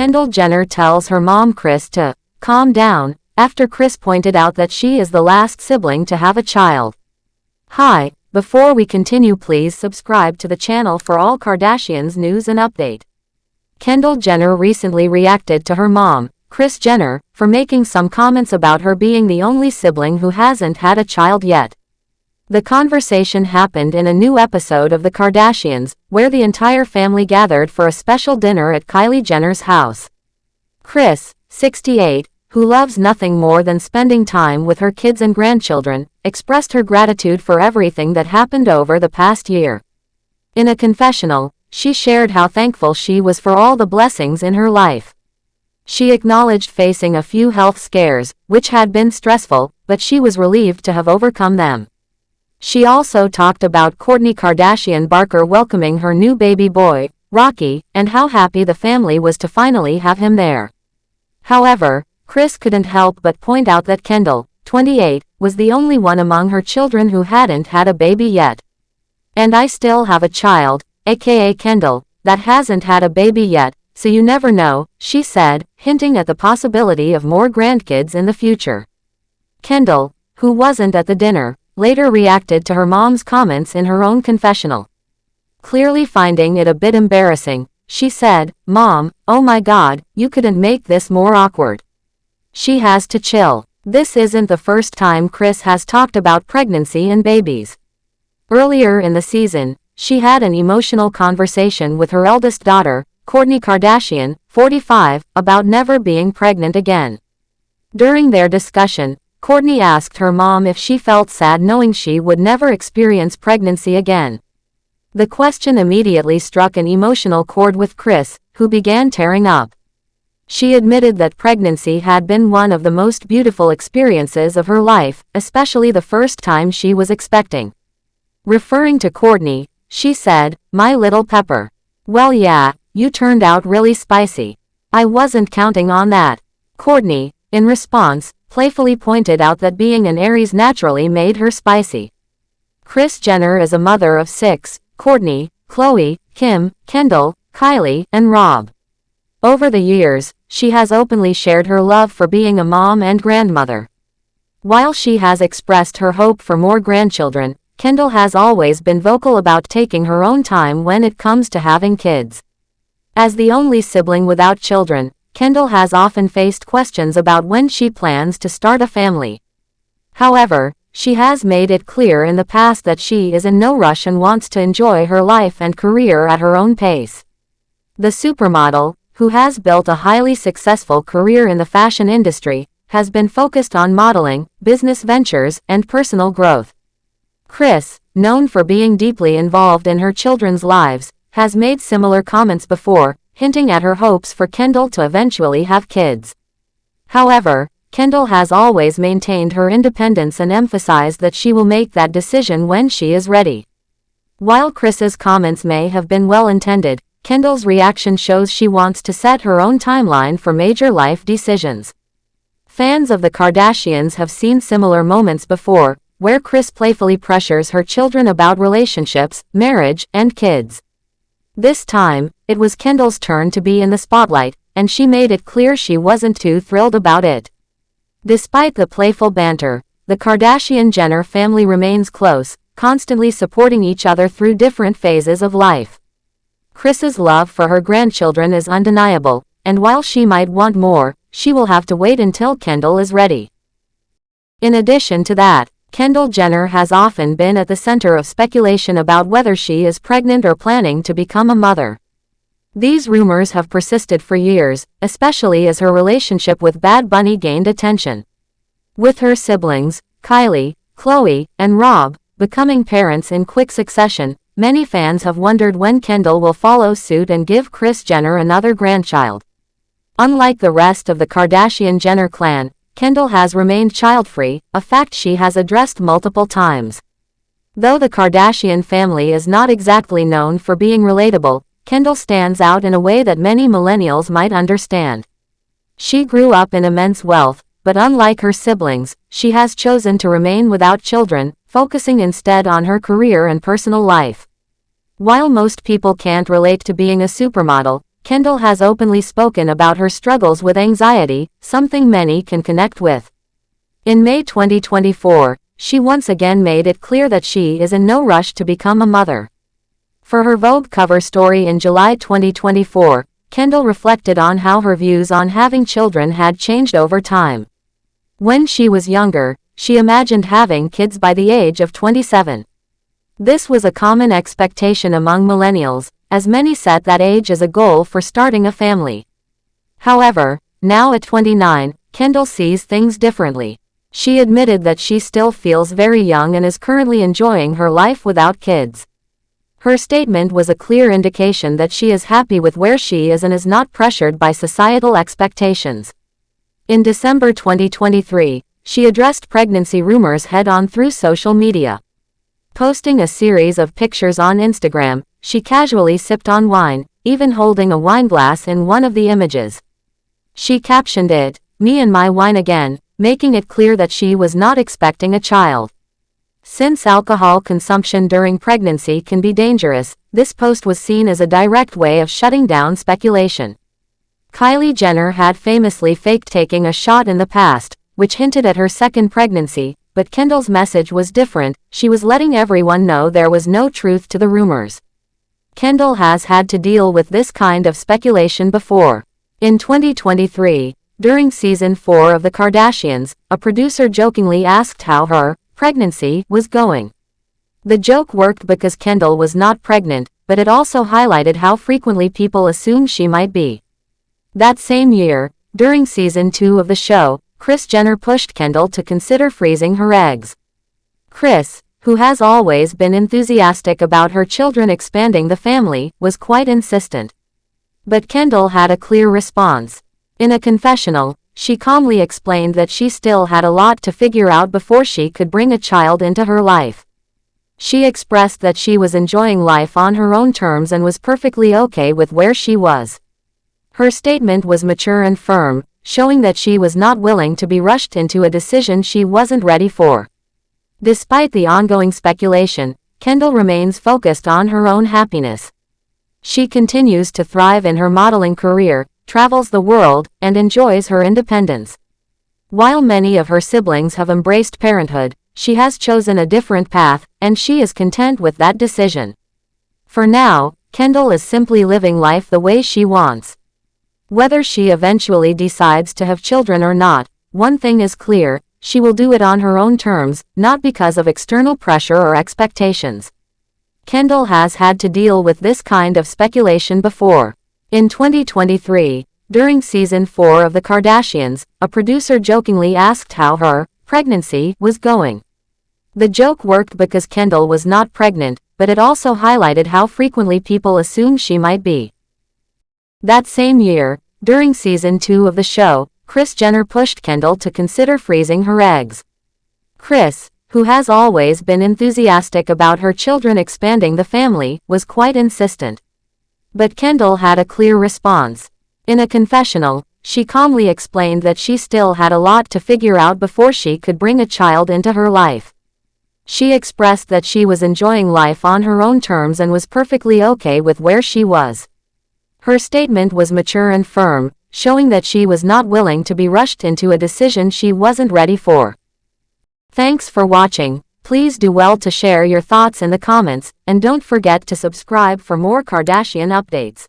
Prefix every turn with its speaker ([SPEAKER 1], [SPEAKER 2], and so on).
[SPEAKER 1] Kendall Jenner tells her mom Kris to calm down after Kris pointed out that she is the last sibling to have a child. Hi, before we continue, please subscribe to the channel for all Kardashians news and update. Kendall Jenner recently reacted to her mom, Kris Jenner, for making some comments about her being the only sibling who hasn't had a child yet. The conversation happened in a new episode of The Kardashians, where the entire family gathered for a special dinner at Kylie Jenner's house. Kris, 68, who loves nothing more than spending time with her kids and grandchildren, expressed her gratitude for everything that happened over the past year. In a confessional, she shared how thankful she was for all the blessings in her life. She acknowledged facing a few health scares, which had been stressful, but she was relieved to have overcome them. She also talked about Kourtney Kardashian Barker welcoming her new baby boy, Rocky, and how happy the family was to finally have him there. However, Kris couldn't help but point out that Kendall, 28, was the only one among her children who hadn't had a baby yet. "And I still have a child, aka Kendall, that hasn't had a baby yet, so you never know," she said, hinting at the possibility of more grandkids in the future. Kendall, who wasn't at the dinner, later reacted to her mom's comments in her own confessional. Clearly finding it a bit embarrassing, she said, "Mom, oh my God, you couldn't make this more awkward. She has to chill." This isn't the first time Kris has talked about pregnancy and babies. Earlier in the season, she had an emotional conversation with her eldest daughter, Kourtney Kardashian, 45, about never being pregnant again. During their discussion, Kourtney asked her mom if she felt sad knowing she would never experience pregnancy again. The question immediately struck an emotional chord with Kris, who began tearing up. She admitted that pregnancy had been one of the most beautiful experiences of her life, especially the first time she was expecting. Referring to Kourtney, she said, "My little pepper. Well yeah, you turned out really spicy. I wasn't counting on that." Kourtney, in response, playfully pointed out that being an Aries naturally made her spicy. Kris Jenner is a mother of 6, Kourtney, Khloe, Kim, Kendall, Kylie, and Rob. Over the years, she has openly shared her love for being a mom and grandmother. While she has expressed her hope for more grandchildren, Kendall has always been vocal about taking her own time when it comes to having kids. As the only sibling without children, Kendall has often faced questions about when she plans to start a family. However, she has made it clear in the past that she is in no rush and wants to enjoy her life and career at her own pace. The supermodel, who has built a highly successful career in the fashion industry, has been focused on modeling, business ventures, and personal growth. Kris, known for being deeply involved in her children's lives, has made similar comments before, hinting at her hopes for Kendall to eventually have kids. However, Kendall has always maintained her independence and emphasized that she will make that decision when she is ready. While Kris's comments may have been well-intended, Kendall's reaction shows she wants to set her own timeline for major life decisions. Fans of the Kardashians have seen similar moments before, where Kris playfully pressures her children about relationships, marriage, and kids. This time, it was Kendall's turn to be in the spotlight, and she made it clear she wasn't too thrilled about it. Despite the playful banter, the Kardashian-Jenner family remains close, constantly supporting each other through different phases of life. Kris's love for her grandchildren is undeniable, and while she might want more, she will have to wait until Kendall is ready. In addition to that, Kendall Jenner has often been at the center of speculation about whether she is pregnant or planning to become a mother. These rumors have persisted for years, especially as her relationship with Bad Bunny gained attention. With her siblings, Kylie, Khloe, and Rob, becoming parents in quick succession, many fans have wondered when Kendall will follow suit and give Kris Jenner another grandchild. Unlike the rest of the Kardashian-Jenner clan, Kendall has remained child-free, a fact she has addressed multiple times. Though the Kardashian family is not exactly known for being relatable, Kendall stands out in a way that many millennials might understand. She grew up in immense wealth, but unlike her siblings, she has chosen to remain without children, focusing instead on her career and personal life. While most people can't relate to being a supermodel, Kendall has openly spoken about her struggles with anxiety, something many can connect with. In May 2024, she once again made it clear that she is in no rush to become a mother. For her Vogue cover story in July 2024, Kendall reflected on how her views on having children had changed over time. When she was younger, she imagined having kids by the age of 27. This was a common expectation among millennials, as many set that age as a goal for starting a family. However, now at 29, Kendall sees things differently. She admitted that she still feels very young and is currently enjoying her life without kids. Her statement was a clear indication that she is happy with where she is and is not pressured by societal expectations. In December 2023, she addressed pregnancy rumors head-on through social media. Posting a series of pictures on Instagram, she casually sipped on wine, even holding a wine glass in one of the images. She captioned it, "Me and my wine again," making it clear that she was not expecting a child. Since alcohol consumption during pregnancy can be dangerous, this post was seen as a direct way of shutting down speculation. Kylie Jenner had famously faked taking a shot in the past, which hinted at her second pregnancy, but Kendall's message was different. She was letting everyone know there was no truth to the rumors. Kendall has had to deal with this kind of speculation before. In 2023, during season 4 of The Kardashians, a producer jokingly asked how her pregnancy was going. The joke worked because Kendall was not pregnant, but it also highlighted how frequently people assume she might be. That same year, during season 2 of the show, Kris Jenner pushed Kendall to consider freezing her eggs. Kris, who has always been enthusiastic about her children expanding the family, was quite insistent. But Kendall had a clear response. In a confessional, she calmly explained that she still had a lot to figure out before she could bring a child into her life. She expressed that she was enjoying life on her own terms and was perfectly okay with where she was. Her statement was mature and firm, showing that she was not willing to be rushed into a decision she wasn't ready for. Despite the ongoing speculation, Kendall remains focused on her own happiness. She continues to thrive in her modeling career, travels the world, and enjoys her independence. While many of her siblings have embraced parenthood, she has chosen a different path, and she is content with that decision. For now, Kendall is simply living life the way she wants. Whether she eventually decides to have children or not, one thing is clear: she will do it on her own terms, not because of external pressure or expectations. Kendall has had to deal with this kind of speculation before. In 2023, during season 4 of The Kardashians, a producer jokingly asked how her pregnancy was going. The joke worked because Kendall was not pregnant, but it also highlighted how frequently people assume she might be. That same year, during season 2 of the show, Kris Jenner pushed Kendall to consider freezing her eggs. Kris, who has always been enthusiastic about her children expanding the family, was quite insistent. But Kendall had a clear response. In a confessional, she calmly explained that she still had a lot to figure out before she could bring a child into her life. She expressed that she was enjoying life on her own terms and was perfectly okay with where she was. Her statement was mature and firm, showing that she was not willing to be rushed into a decision she wasn't ready for. Thanks for watching. Please do well to share your thoughts in the comments, and don't forget to subscribe for more Kardashian updates.